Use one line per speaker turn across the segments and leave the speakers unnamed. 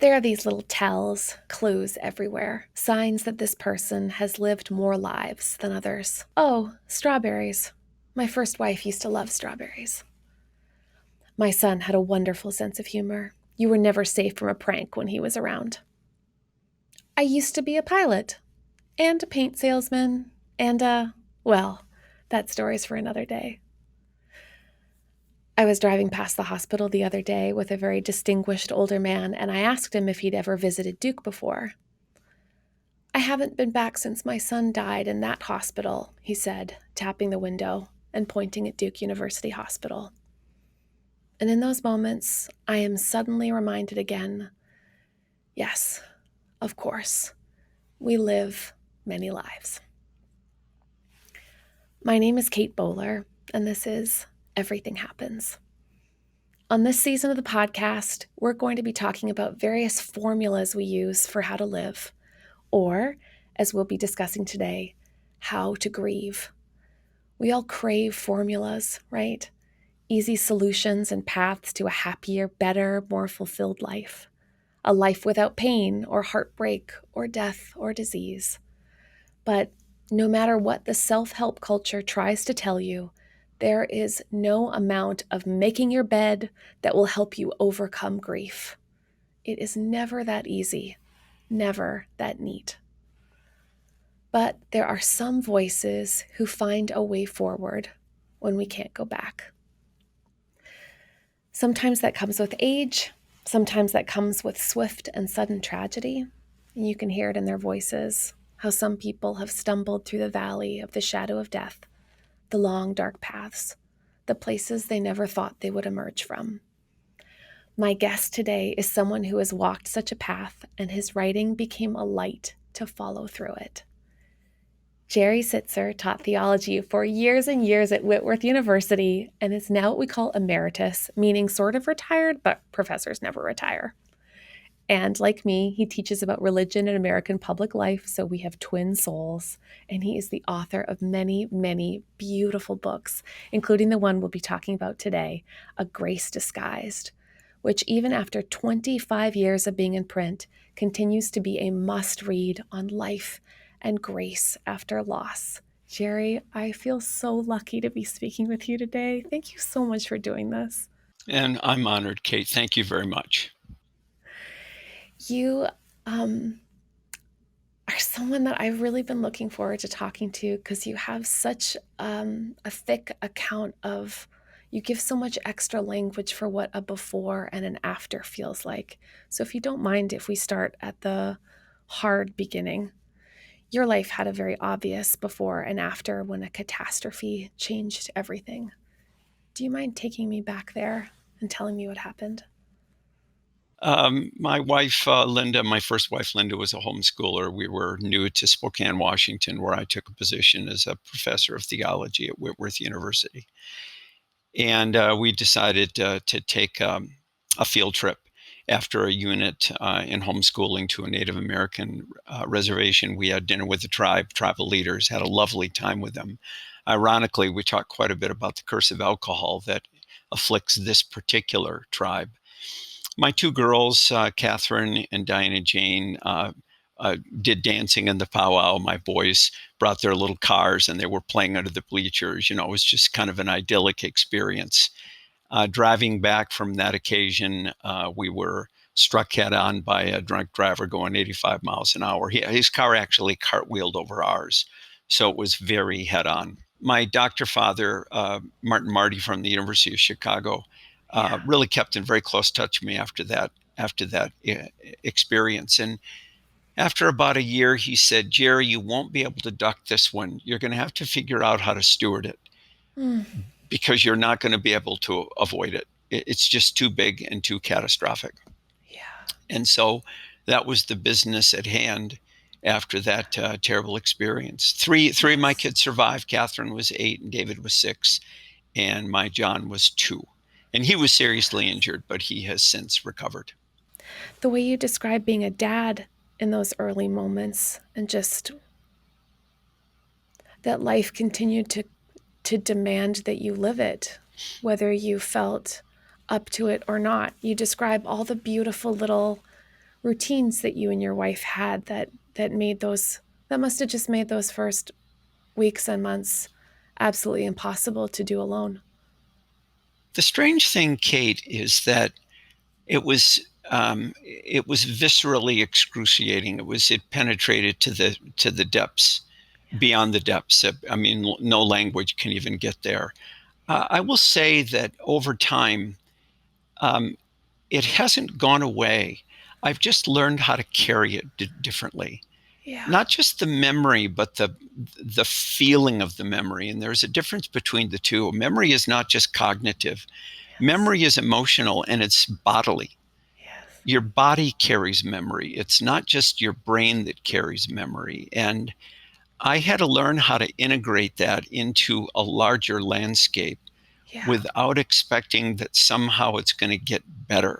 There are these little tells, clues everywhere, signs that this person has lived more lives than others. Oh, strawberries. My first wife used to love strawberries. My son had a wonderful sense of humor. You were never safe from a prank when he was around. I used to be a pilot, and a paint salesman, and well, that story's for another day. I was driving past the hospital the other day with a very distinguished older man, and I asked him if he'd ever visited Duke before. I haven't been back since my son died in that hospital, he said, tapping the window and pointing at Duke University Hospital. And in those moments, I am suddenly reminded again, yes, of course, we live many lives. My name is Kate Bowler, and this is Everything Happens. On this season of the podcast, we're going to be talking about various formulas we use for how to live, or, as we'll be discussing today, how to grieve. We all crave formulas, right? Easy solutions and paths to a happier, better, more fulfilled life. A life without pain or heartbreak or death or disease. But no matter what the self-help culture tries to tell you, there is no amount of making your bed that will help you overcome grief. It is never that easy, never that neat. But there are some voices who find a way forward when we can't go back. Sometimes that comes with age, sometimes that comes with swift and sudden tragedy. And you can hear it in their voices, how some people have stumbled through the valley of the shadow of death, the long, dark paths, the places they never thought they would emerge from. My guest today is someone who has walked such a path, and his writing became a light to follow through it. Jerry Sittser taught theology for years and years at Whitworth University and is now what we call emeritus, meaning sort of retired, but professors never retire. And like me, he teaches about religion and American public life, so we have twin souls. And he is the author of many, many beautiful books, including the one we'll be talking about today, A Grace Disguised, which even after 25 years of being in print, continues to be a must-read on life and grace after loss. Jerry, I feel so lucky to be speaking with you today. Thank you so much for doing this.
And I'm honored, Kate. Thank you very much.
You are someone that I've really been looking forward to talking to because you have such a thick account of, you give so much extra language for what a before and an after feels like. So if you don't mind if we start at the hard beginning. Your life had a very obvious before and after when a catastrophe changed everything. Do you mind taking me back there and telling me what happened?
My wife, Linda, my first wife, Linda, was a homeschooler. We were new to Spokane, Washington, where I took a position as a professor of theology at Whitworth University. And we decided to take a field trip after a unit in homeschooling to a Native American reservation. We had dinner with the tribal leaders, had a lovely time with them. Ironically, we talked quite a bit about the curse of alcohol that afflicts this particular tribe. My two girls, Catherine and Diana Jane, did dancing in the powwow. My boys brought their little cars and they were playing under the bleachers. You know, it was just kind of an idyllic experience. Driving back from that occasion, we were struck head on by a drunk driver going 85 miles an hour. His car actually cartwheeled over ours, so it was very head on. My doctor father, Martin Marty from the University of Chicago, really kept in very close touch with me after that experience. And after about a year, he said, "Jerry, you won't be able to duck this one. You're going to have to figure out how to steward it because you're not going to be able to avoid it. It's just too big and too catastrophic."
Yeah.
And so that was the business at hand after that terrible experience. Three of my kids survived. Catherine was 8 and David was 6, and my John was 2. And he was seriously injured, but he has since recovered.
The way you describe being a dad in those early moments and just that life continued to demand that you live it, whether you felt up to it or not. You describe all the beautiful little routines that you and your wife had that must have just made those first weeks and months absolutely impossible to do alone.
The strange thing, Kate, is that it was viscerally excruciating. It penetrated to the depths, beyond the depths. I mean, no language can even get there. I will say that over time, um, it hasn't gone away. I've just learned how to carry it differently.
Yeah.
Not just the memory, but the feeling of the memory. And there's a difference between the two. Memory is not just cognitive.
Yes.
Memory is emotional and it's bodily.
Yes.
Your body carries memory. It's not just your brain that carries memory. And I had to learn how to integrate that into a larger landscape
Yeah.
without expecting that somehow it's going to get better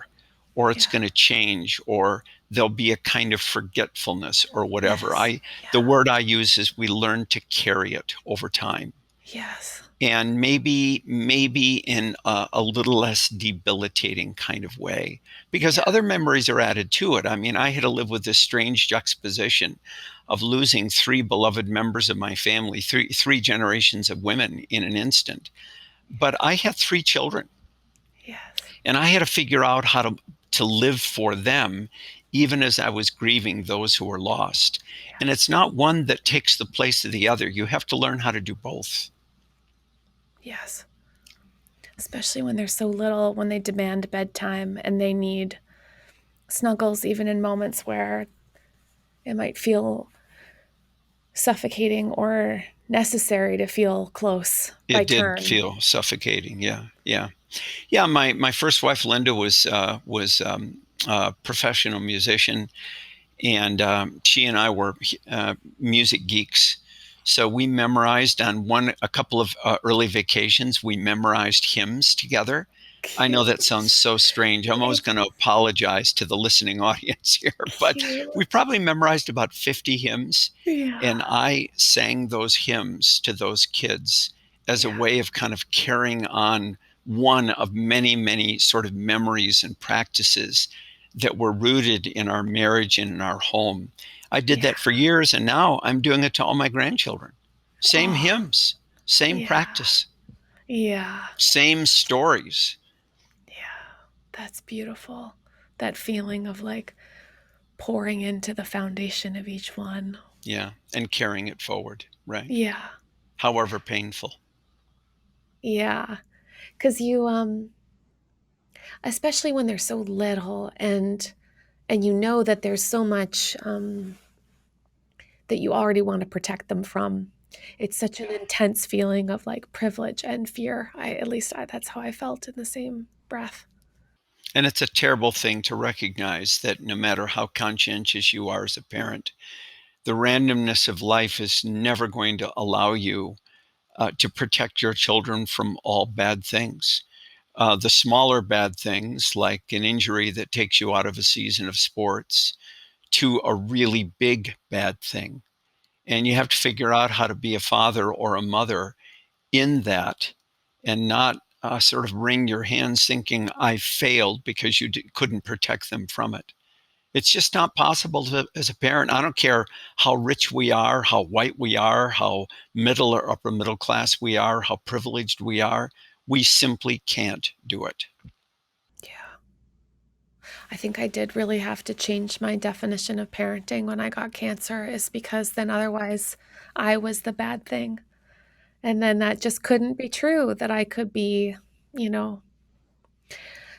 or it's
Yeah.
going to change or there'll be a kind of forgetfulness or whatever.
Yes.
I The
Yeah.
word I use is we learn to carry it over time.
Yes.
And maybe in a little less debilitating kind of way because
Yeah.
other memories are added to it. I mean, I had to live with this strange juxtaposition of losing three beloved members of my family, three generations of women in an instant. But I had three children,
Yes.
and I had to figure out how to live for them, even as I was grieving those who were lost. And
Yes.
it's not one that takes the place of the other. You have to learn how to do both.
Yes. Especially when they're so little, when they demand bedtime and they need snuggles, even in moments where it might feel suffocating or necessary to feel close by
It did
turn.
feel suffocating. Yeah, yeah, yeah. My first wife, Linda, was a professional musician, and she and I were music geeks. So we memorized on a couple of early vacations. We memorized hymns together. I know that sounds
Cute.
so strange. I'm always going to apologize to the listening audience here, but we
Cute.
probably memorized about 50 hymns,
Yeah.
and I sang those hymns to those kids as a
Yeah.
way of kind of carrying on one of many, many sort of memories and practices that were rooted in our marriage and in our home. I did
Yeah.
that for years, and now I'm doing it to all my grandchildren. Same
Oh,
hymns, same
yeah.
practice,
Yeah.
same stories.
Yeah. That's beautiful. That feeling of like pouring into the foundation of each one.
Yeah, and carrying it forward, right?
Yeah.
However painful.
Yeah. Cuz especially when they're so little and you know that there's so much that you already want to protect them from. It's such an intense feeling of like privilege and fear. That's how I felt in the same breath.
And it's a terrible thing to recognize that no matter how conscientious you are as a parent, the randomness of life is never going to allow you to protect your children from all bad things. The smaller bad things, like an injury that takes you out of a season of sports, to a really big bad thing. And you have to figure out how to be a father or a mother in that and not sort of wring your hands thinking, I failed because you couldn't protect them from it. It's just not possible as a parent. I don't care how rich we are, how white we are, how middle or upper middle class we are, how privileged we are. We simply can't do it.
Yeah. I think I did really have to change my definition of parenting when I got cancer, is because then otherwise I was the bad thing. And then that just couldn't be true that I could be, you know.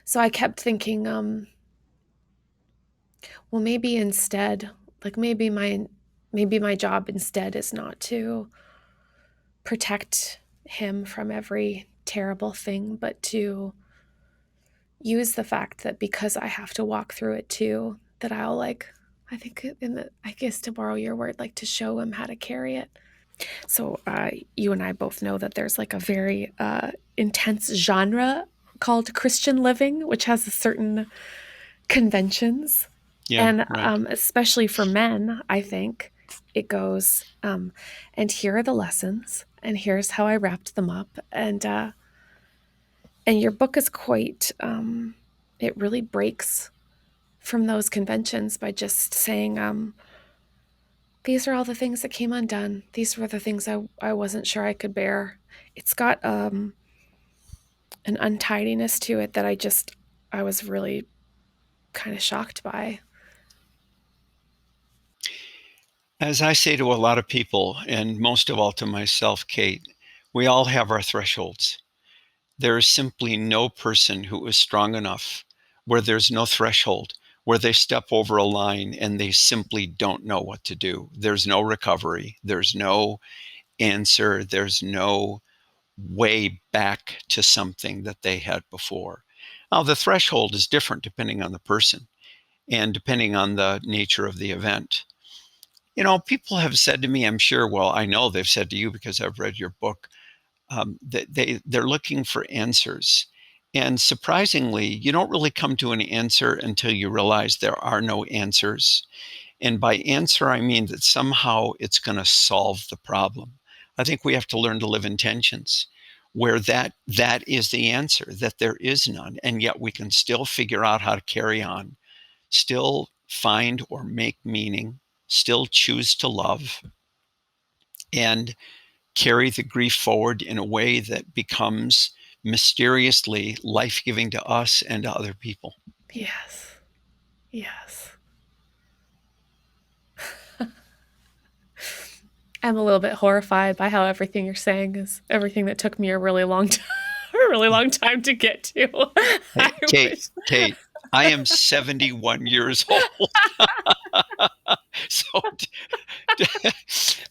So I kept thinking, well, maybe instead, like maybe my job instead is not to protect him from every terrible thing, but to use the fact that because I have to walk through it too, that I'll like, I think I guess to borrow your word, like to show him how to carry it. So you and I both know that there's like a very intense genre called Christian living, which has a certain conventions.
Yeah,
And
right.
especially for men, I think it goes, and here are the lessons, and here's how I wrapped them up. And your book is quite, it really breaks from those conventions by just saying, these are all the things that came undone. These were the things I wasn't sure I could bear. It's got an untidiness to it that I was really kind of shocked by.
As I say to a lot of people, and most of all to myself, Kate, we all have our thresholds. There is simply no person who is strong enough where there's no threshold, where they step over a line and they simply don't know what to do. There's no recovery. There's no answer. There's no way back to something that they had before. Now, the threshold is different depending on the person and depending on the nature of the event. You know, people have said to me, I'm sure, well, I know they've said to you because I've read your book, that they're looking for answers. And surprisingly, you don't really come to an answer until you realize there are no answers. And by answer, I mean that somehow it's going to solve the problem. I think we have to learn to live in tensions where that is the answer, that there is none, and yet we can still figure out how to carry on, still find or make meaning, still choose to love, and carry the grief forward in a way that becomes mysteriously life-giving to us and to other people.
Yes. Yes. I'm a little bit horrified by how everything you're saying is everything that took me a really long time, a really long time to get to.
Hey,
I
Kate,
wish.
Kate, I am 71 years old. So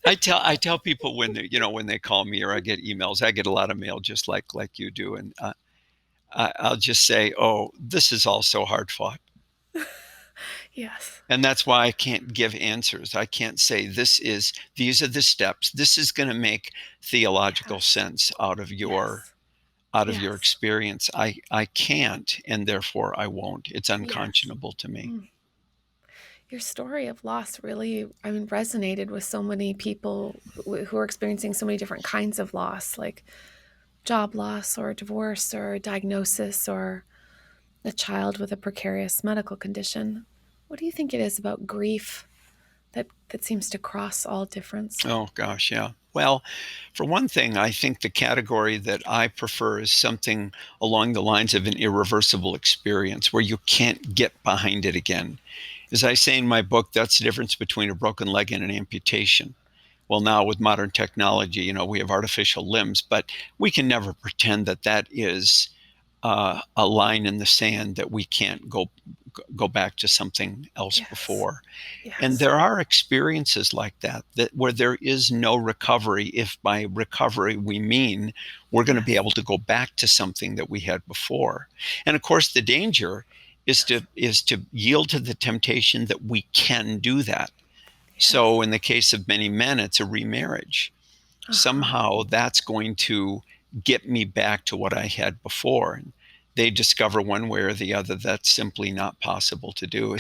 I tell people when they call me or I get emails, I get a lot of mail just like you do, and I'll just say, oh, this is all so hard fought.
Yes.
And that's why I can't give answers. I can't say these are the steps. This is going to make theological
Yes.
sense out of your
Yes. Yes.
experience. I can't, and therefore I won't. It's
Yes.
unconscionable to me.
Mm. Your story of loss really, I mean, resonated with so many people who are experiencing so many different kinds of loss, like job loss or divorce or diagnosis or a child with a precarious medical condition. What do you think it is about grief that seems to cross all difference?
Oh gosh, yeah. Well, for one thing, I think the category that I prefer is something along the lines of an irreversible experience where you can't get behind it again. As I say in my book, that's the difference between a broken leg and an amputation. Well, now with modern technology, we have artificial limbs, but we can never pretend that that is a line in the sand that we can't go back to something else
Yes.
before. And
Yes.
there are experiences like that where there is no recovery, if by recovery we mean we're going to be
Yes.
able to go back to something that we had before. And of course, the danger
Yes.
is to yield to the temptation that we can do that. So
Yes.
in the case of many men, it's a remarriage.
Uh-huh.
Somehow that's going to get me back to what I had before. And they discover one way or the other that's simply not possible to do.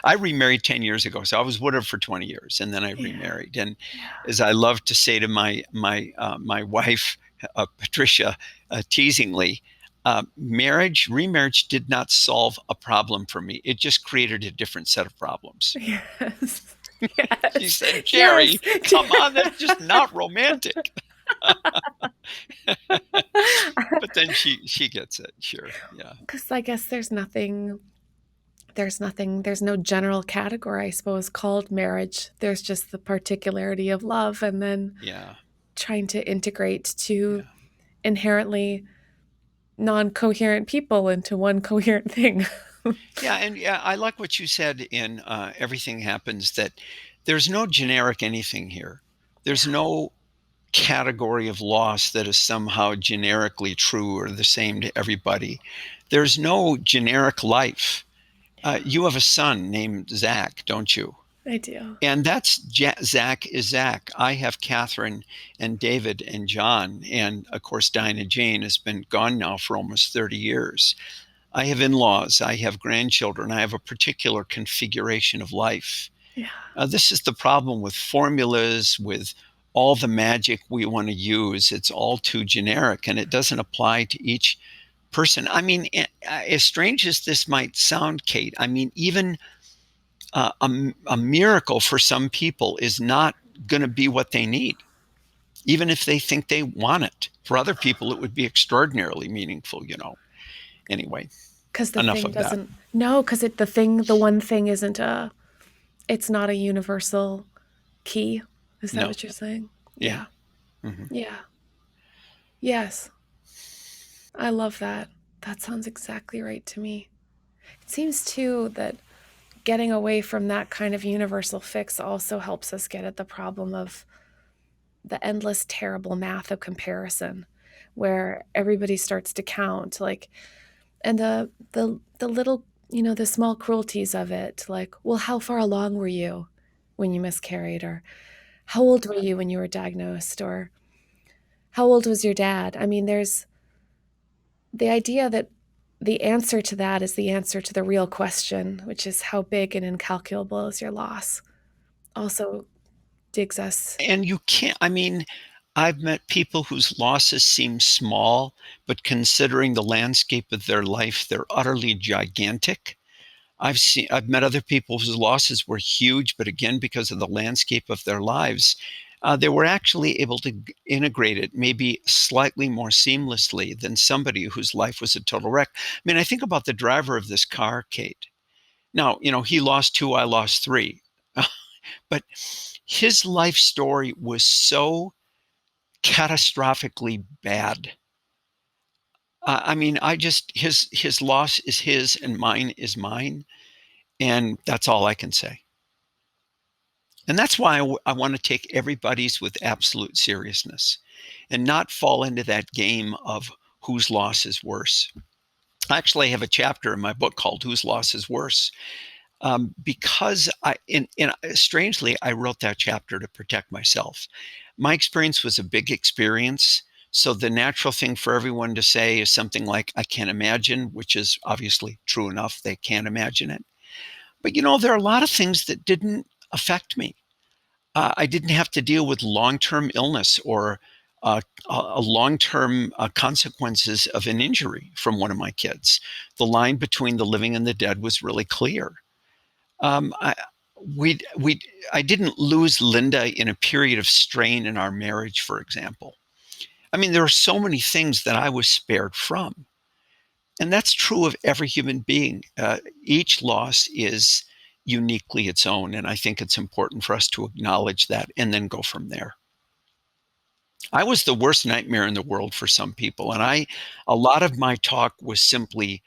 I remarried 10 years ago, so I was with her for 20 years, and then I
Yeah.
remarried. And
Yeah.
as I love to say to my wife, Patricia, teasingly, remarriage did not solve a problem for me. It just created a different set of problems.
Yes.
She
Yes.
said,
Yes.
Jerry, come on, that's just not romantic. But then she gets it. Sure. Yeah.
Because I guess there's no general category, I suppose, called marriage. There's just the particularity of love and then
Yeah.
trying to integrate two
Yeah.
inherently non-coherent people into one coherent thing.
Yeah. And yeah, I like what you said in Everything Happens, that there's no generic anything here. There's
Yeah.
no category of loss that is somehow generically true or the same to everybody. There's no generic life.
Yeah.
You have a son named Zach, don't you?
I do.
And Zach is Zach. I have Catherine and David and John. And of course, Dinah Jane has been gone now for almost 30 years. I have in laws. I have grandchildren. I have a particular configuration of life.
Yeah.
This is the problem with formulas, with all the magic we want to use. It's all too generic and it doesn't apply to each person. I mean, as strange as this might sound, Kate, I mean, even a miracle for some people is not going to be what they need, even if they think they want it. For other people, it would be extraordinarily meaningful, you know. Anyway,
Because the
enough
thing
of that.
doesn't, no, because the one thing isn't it's not a universal key. Is that
No.
what you're saying?
Yeah.
Yeah.
Hmm.
Yeah. Yes. I love that. That sounds exactly right to me. It seems too that getting away from that kind of universal fix also helps us get at the problem of the endless terrible math of comparison, where everybody starts to count, like, and the little, the small cruelties of it, like, well, how far along were you when you miscarried, or how old were you when you were diagnosed, or how old was your dad? I mean, there's the idea that the answer to that is the answer to the real question, which is how big and incalculable is your loss, also digs us.
And you can't, I mean, I've met people whose losses seem small, but considering the landscape of their life, they're utterly gigantic. I've met other people whose losses were huge, but again, because of the landscape of their lives, they were actually able to integrate it maybe slightly more seamlessly than somebody whose life was a total wreck. I mean, I think about the driver of this car, Kate. Now, you know, he lost two, I lost three. But his life story was so catastrophically bad. I mean, I just his loss is his and mine is mine, and that's all I can say. And that's why I want to take everybody's with absolute seriousness and not fall into that game of whose loss is worse. I actually have a chapter in my book called "Whose Loss Is Worse," because strangely, I wrote that chapter to protect myself. My experience was a big experience. So the natural thing for everyone to say is something like, I can't imagine, which is obviously true enough. They can't imagine it. But you know, there are a lot of things that didn't affect me. I didn't have to deal with long term illness or long term consequences of an injury from one of my kids. The line between the living and the dead was really clear. Um, I, we, I didn't lose Linda in a period of strain in our marriage, for example. I mean, there are so many things that I was spared from. And that's true of every human being. Each loss is uniquely its own. And I think it's important for us to acknowledge that and then go from there. I was the worst nightmare in the world for some people. And a lot of my talk was simply,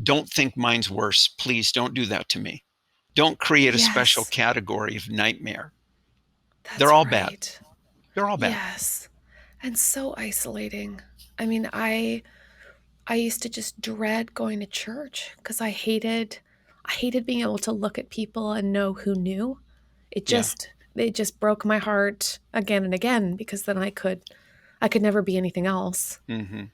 don't think mine's worse. Please don't do that to me. Don't create a special
Yes,
category of nightmare. They're
that's
all bad.
right.
They're all bad.
Yes. And so isolating. I mean, I used to just dread going to church because I hated being able to look at people and know who knew.
Yeah.
It just broke my heart again and again, because then I could never be anything else.
Hmm.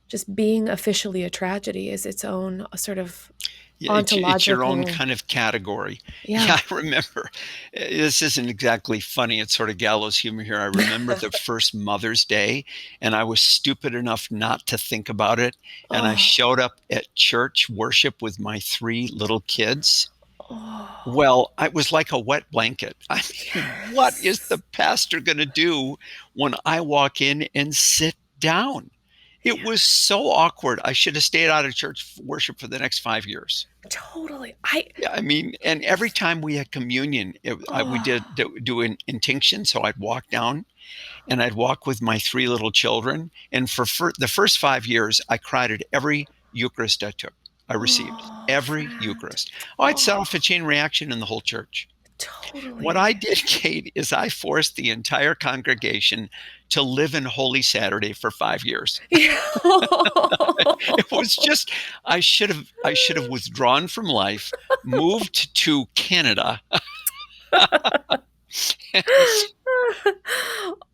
Just being officially a tragedy is its own sort of
Yeah, it's your own
ontological.
kind of category.
Yeah.
Yeah, I remember. This isn't exactly funny. It's sort of gallows humor here. I remember the first Mother's Day, and I was stupid enough not to think about it. And I
Oh,
showed up at church worship with my three little kids.
oh,
Well, I was like a wet blanket. I mean, what is the
yes.
pastor going to do when I walk in and sit down? It was
Yes.
so awkward. I should have stayed out of church worship for the next 5 years.
Totally.
Yeah, I mean, and every time we had communion, we
Oh,
did do an intinction. So I'd walk down and I'd walk with my three little children. And for the first 5 years, I cried at every Eucharist I took, I received,
oh,
every
friend.
Eucharist. Oh, I'd set off a
Oh,
chain reaction in the whole church. What
totally.
I did, Kate, is I forced the entire congregation to live in Holy Saturday for 5 years.
Yeah.
It was just I should have withdrawn from life, moved to Canada.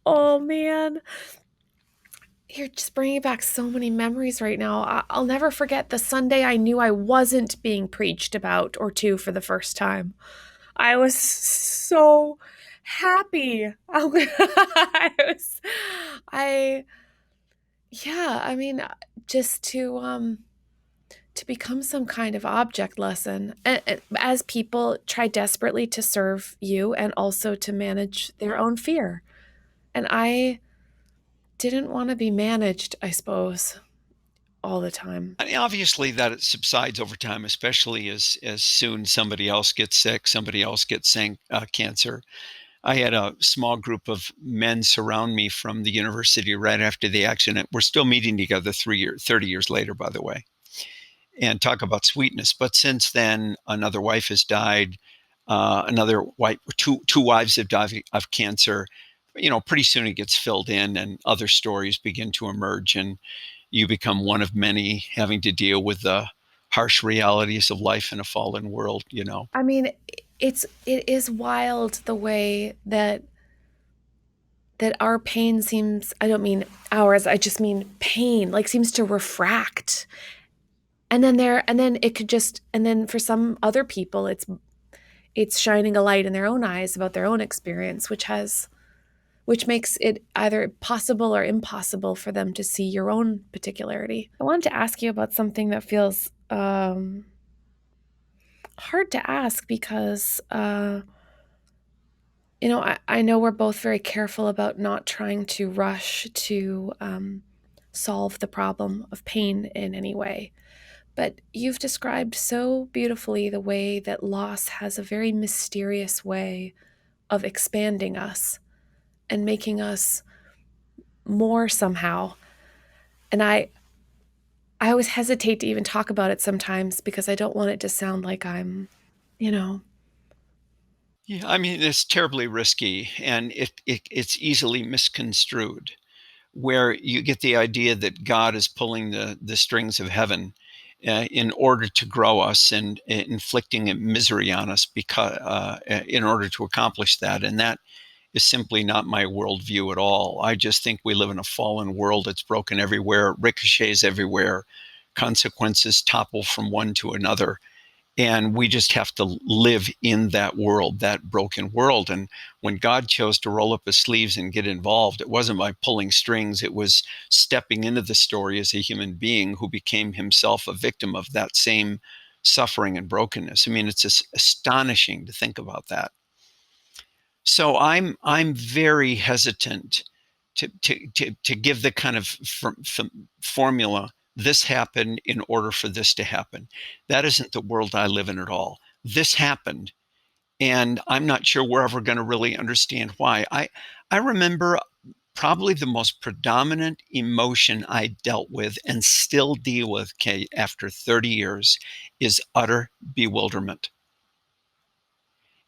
Oh man, you're just bringing back so many memories right now. I'll never forget the Sunday I knew I wasn't being preached about or to for the first time. I was so happy. I was, I Yeah, I mean, just to become some kind of object lesson, as people try desperately to serve you and also to manage their own fear. And I didn't want to be managed, I suppose, all the time.
I mean, obviously that it subsides over time, especially as soon somebody else gets sick, somebody else gets cancer. I had a small group of men surround me from the university right after the accident. We're still meeting together 30 years later, by the way, and talk about sweetness. But since then, another wife has died. Another wife, two wives have died of cancer. You know, pretty soon it gets filled in, and other stories begin to emerge, and you become one of many having to deal with the harsh realities of life in a fallen world. You know.
I mean, it is wild the way that our pain seems, I don't mean ours, I just mean pain, like seems to refract. And then it could just and then for some other people it's shining a light in their own eyes about their own experience, which makes it either possible or impossible for them to see your own particularity. I wanted to ask you about something that feels hard to ask because I know we're both very careful about not trying to rush to solve the problem of pain in any way. But you've described so beautifully the way that loss has a very mysterious way of expanding us and making us more somehow. And I always hesitate to even talk about it sometimes because I don't want it to sound like I'm, you know,
Yeah, I mean, it's terribly risky, and it's easily misconstrued, where you get the idea that God is pulling the strings of heaven in order to grow us and inflicting misery on us because in order to accomplish that, and that is simply not my worldview at all. I just think we live in a fallen world. It's broken everywhere, ricochets everywhere, consequences topple from one to another, and we just have to live in that world, that broken world. And when God chose to roll up his sleeves and get involved, it wasn't by pulling strings, it was stepping into the story as a human being who became himself a victim of that same suffering and brokenness. I mean, it's astonishing to think about that. So I'm very hesitant to give the kind of formula, this happened in order for this to happen. That isn't the world I live in at all. This happened, and I'm not sure we're ever going to really understand why. I remember probably the most predominant emotion I dealt with and still deal with, Kate, after 30 years is utter bewilderment.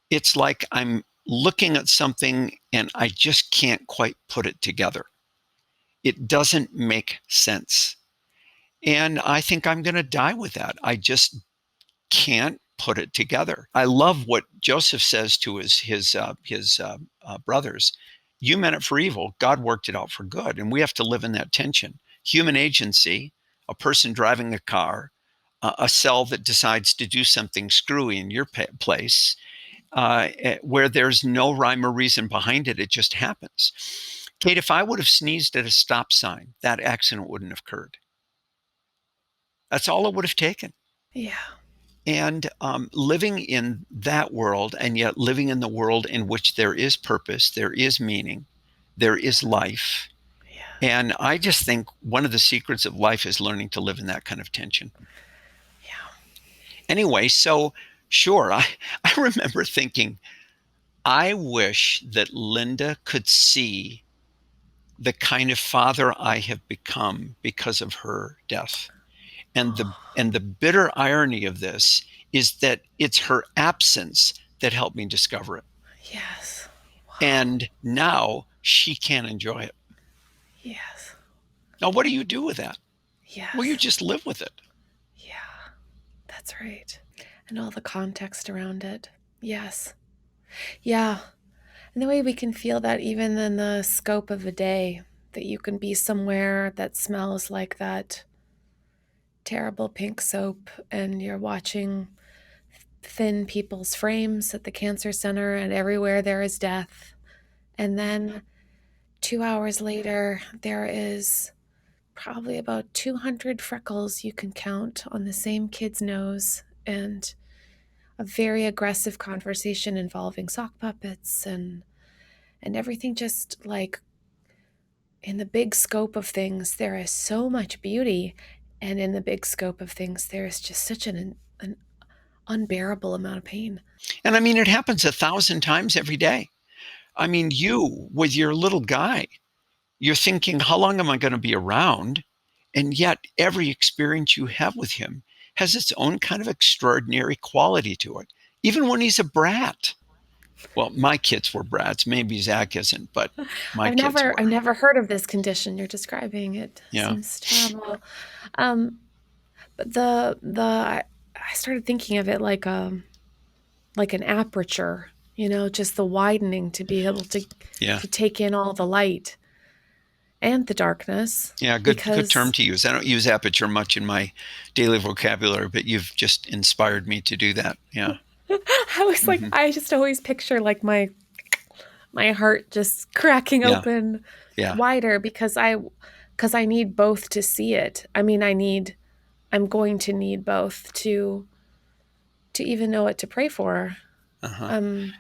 It's like I'm looking at something and I just can't quite put it together. It doesn't make sense. And I think I'm going to die with that. I just can't put it together. I love what Joseph says to his brothers. You meant it for evil. God worked it out for good. And we have to live in that tension. Human agency, a person driving a car, a cell that decides to do something screwy in your place, where there's no rhyme or reason behind it. It just happens. Kate, if I would have sneezed at a stop sign, that accident wouldn't have occurred. That's all it would have taken.
yeah,
And living in that world, and yet living in the world in which there is purpose, there is meaning, there is life.
yeah,
And I just think one of the secrets of life is learning to live in that kind of tension.
yeah.
Anyway, so sure, I remember thinking, I wish that Linda could see the kind of father I have become because of her death. And the bitter irony of this is that it's her absence that helped me discover it.
Yes. Wow.
And now she can't enjoy it.
Yes.
Now, what do you do with that? Well, you
Yes.
just live with it.
Yeah. That's right. And all the context around it. Yes. Yeah. And the way we can feel that even in the scope of a day, that you can be somewhere that smells like that terrible pink soap and you're watching thin people's frames at the cancer center and everywhere there is death. And then 2 hours later, there is probably about 200 freckles you can count on the same kid's nose, and a very aggressive conversation involving sock puppets and everything. Just like, in the big scope of things, there is so much beauty, and in the big scope of things, there is just such an unbearable amount of pain.
And I mean, it happens 1,000 times every day. I mean, you with your little guy, you're thinking, how long am I going to be around? And yet, every experience you have with him has its own kind of extraordinary quality to it, even when he's a brat. Well, my kids were brats. Maybe Zach isn't, but my kids
I've
were.
never heard of this condition you're describing. It
Yeah.
seems terrible. Um, but I started thinking of it like an aperture, just the widening to be able
Yeah.
to take in all the light and the darkness.
Yeah. Good term
Because
to use. I don't use aperture much in my daily vocabulary, but you've just inspired me to do that. Yeah.
I was like,
Hmm.
I just always picture like my heart just cracking
Yeah.
open
Yeah.
wider, because I need both to see it. I mean, I'm going to need both to even know what to pray for.
Uh-huh.
Um,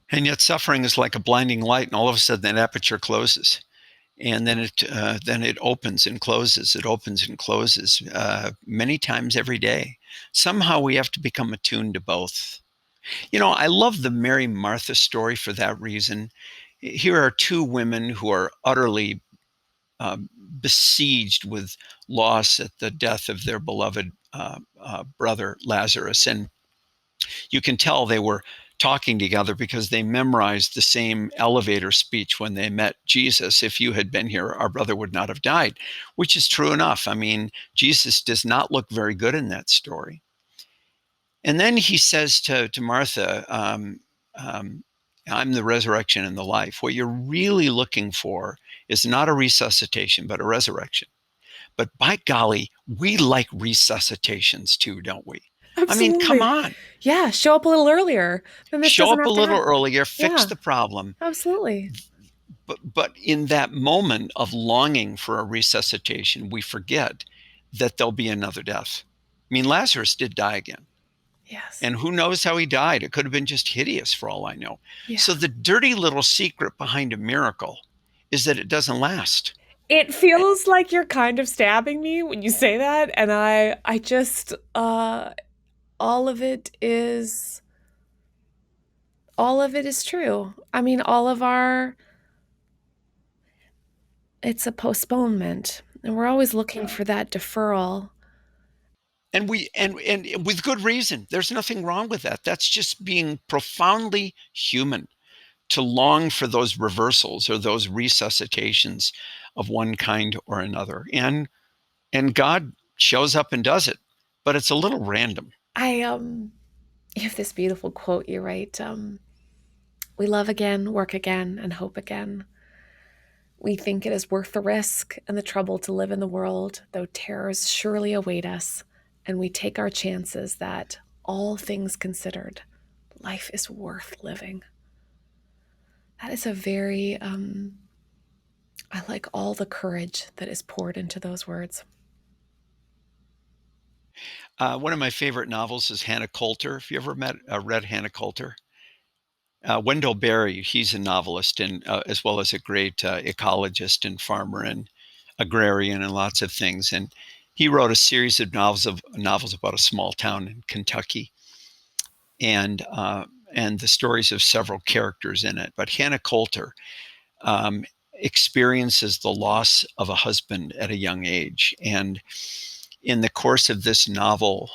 And yet, suffering is like a blinding light, and all of a sudden, that aperture closes, and then it opens and closes. It opens and closes many times every day. Somehow, we have to become attuned to both. I love the Mary Martha story for that reason. Here are two women who are utterly besieged with loss at the death of their beloved brother Lazarus, and you can tell they were talking together because they memorized the same elevator speech when they met Jesus. If you had been here, our brother would not have died, which is true enough. I mean, Jesus does not look very good in that story. And then he says to Martha, I'm the resurrection and the life. What you're really looking for is not a resuscitation, but a resurrection. But by golly, we like resuscitations too, don't we? I mean, come
Absolutely.
on.
Yeah, show up a little earlier. Then this
Show
doesn't
up a
have to
little
happen.
earlier, fix
Yeah,
the problem.
absolutely.
But in that moment of longing for a resuscitation, we forget that there'll be another death. I mean, Lazarus did die again.
Yes.
And who knows how he died? It could have been just hideous for all I know.
Yeah.
So the dirty little secret behind a miracle is that it doesn't last.
It feels like you're kind of stabbing me when you say that, and I just all of it is all of it is true. I mean, all of our it's a postponement, and we're always looking for that deferral.
And with good reason. There's nothing wrong with that. That's just being profoundly human to long for those reversals or those resuscitations of one kind or another. And God shows up and does it, but it's a little random.
I You have this beautiful quote you write, we love again, work again, and hope again. We think it is worth the risk and the trouble to live in the world, though terrors surely await us, and we take our chances that, all things considered, life is worth living. That is a very, I like all the courage that is poured into those words.
One of my favorite novels is Hannah Coulter. Have you ever read Hannah Coulter? Wendell Berry, he's a novelist and as well as a great ecologist and farmer and agrarian and lots of things. And he wrote a series of novels about a small town in Kentucky, and the stories of several characters in it. But Hannah Coulter um, experiences the loss of a husband at a young age, and in the course of this novel,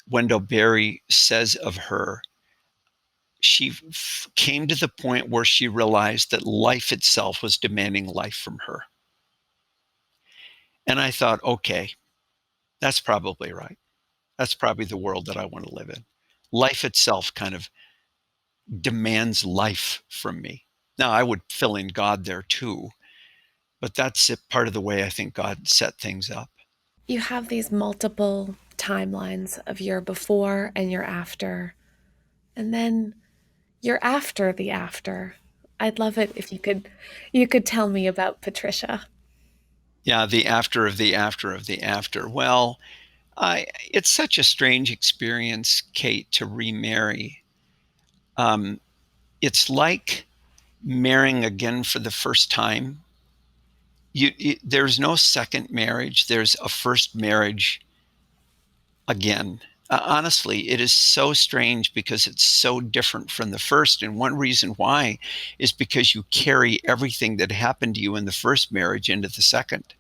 Wendell Berry says of her, she came to the point where she realized that life itself was demanding life from her. And I thought, okay, that's probably right. That's probably the world that I want to live in. Life itself kind of demands life from me. Now, I would fill in God there too, but that's part of the way I think God set things up.
You have these multiple timelines of your before and your after, and then your after the after. I'd love it if you could tell me about Patricia.
Yeah, the after of the after of the after. Well, it's such a strange experience, Kate, to remarry. Um, it's like marrying again for the first time. There's no second marriage. There's a first marriage again. Honestly, it is so strange because it's so different from the first. And one reason why is because you carry everything that happened to you in the first marriage into the second.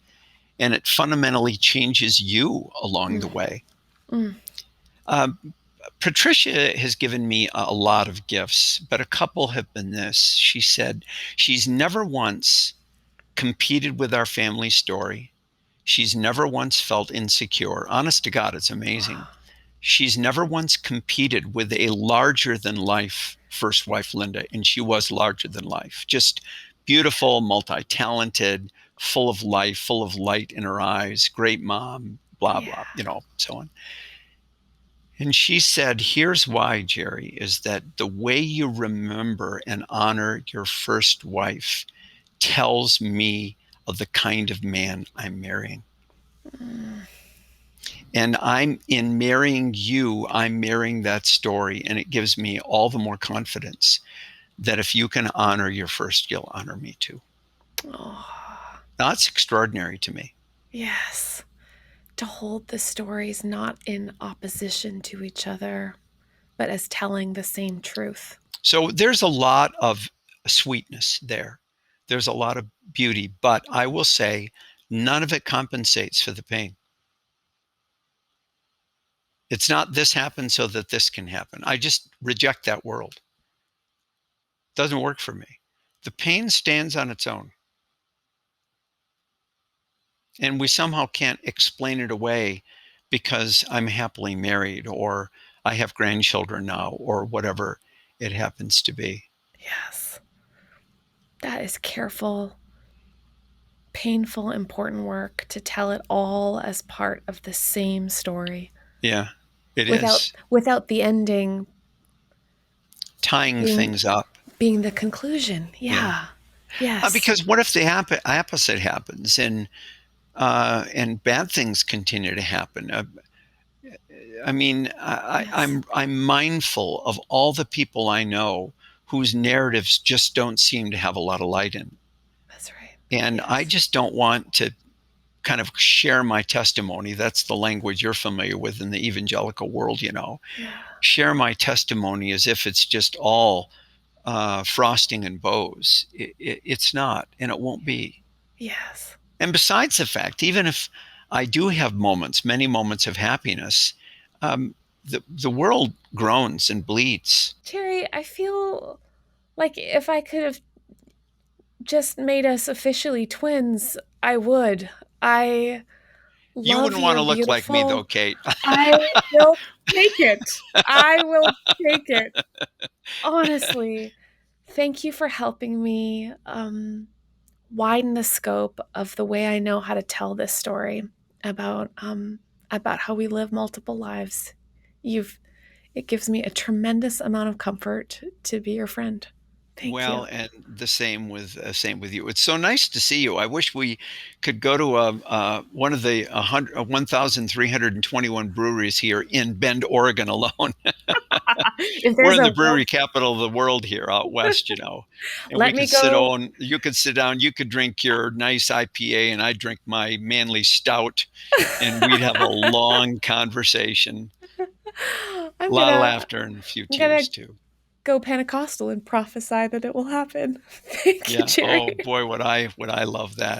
And it fundamentally changes you along
Mm,
the way.
mm.
Um, Patricia has given me a lot of gifts, but a couple have been this. She said she's never once competed with our family story. She's never once felt insecure. Honest to God, it's amazing.
Wow.
She's never once competed with a larger than life first wife, Linda, and she was larger than life. Just beautiful, multi talented, full of life, full of light in her eyes, great mom, blah,
Yeah.
blah, so on. And she said, here's why, Jerry, is that the way you remember and honor your first wife tells me of the kind of man I'm marrying.
Mm.
And I'm in marrying you, I'm marrying that story. And it gives me all the more confidence that if you can honor your first, you'll honor me too.
Oh,
That's extraordinary to me.
yes. To hold the stories not in opposition to each other, but as telling the same truth.
So there's a lot of sweetness there. There's a lot of beauty, but I will say none of it compensates for the pain. It's not this happens so that this can happen. I just reject that world. It doesn't work for me. The pain stands on its own. And we somehow can't explain it away because I'm happily married or I have grandchildren now or whatever it happens to be.
Yes. That is careful, painful, important work to tell it all as part of the same story
Yeah, it
without
is.
without the ending
Tying
being
things up.
being the conclusion.
Yeah.
Yeah. Yes.
Because what if the opposite happens and bad things continue to happen? I mean,
Yes.
I'm mindful of all the people I know whose narratives just don't seem to have a lot of light in.
That's right.
And I
Yes.
just don't want to kind of share my testimony. That's the language you're familiar with in the evangelical world.
Yeah.
Share my testimony as if it's just all frosting and bows. It's not, and it won't be.
Yes.
And besides the fact, even if I do have moments, many moments of happiness, um, the world groans and bleeds.
Jerry, I feel like if I could have just made us officially twins, I would. I
You
love
wouldn't want
your
to look like me, though,
beautiful.
Kate.
I will take it. I will take it. Honestly, thank you for helping me widen the scope of the way I know how to tell this story about how we live multiple lives. You've It gives me a tremendous amount of comfort to be your friend. Thank you.
Well, and the same with you. It's so nice to see you. I wish we could go to one of the 1,321 breweries here in Bend, Oregon alone.
If
We're
there's
in the
a
brewery capital of the world here out west, and we
let me
could sit
go.
on. You could sit down. You could drink your nice IPA, and I drink my manly stout, and we'd have a long conversation. A
I'm
lot of
gonna
laughter and a few
I'm gonna
tears too.
go Pentecostal and prophesy that it will happen. Thank you,
Yeah.
Jerry.
Oh boy, would I love that.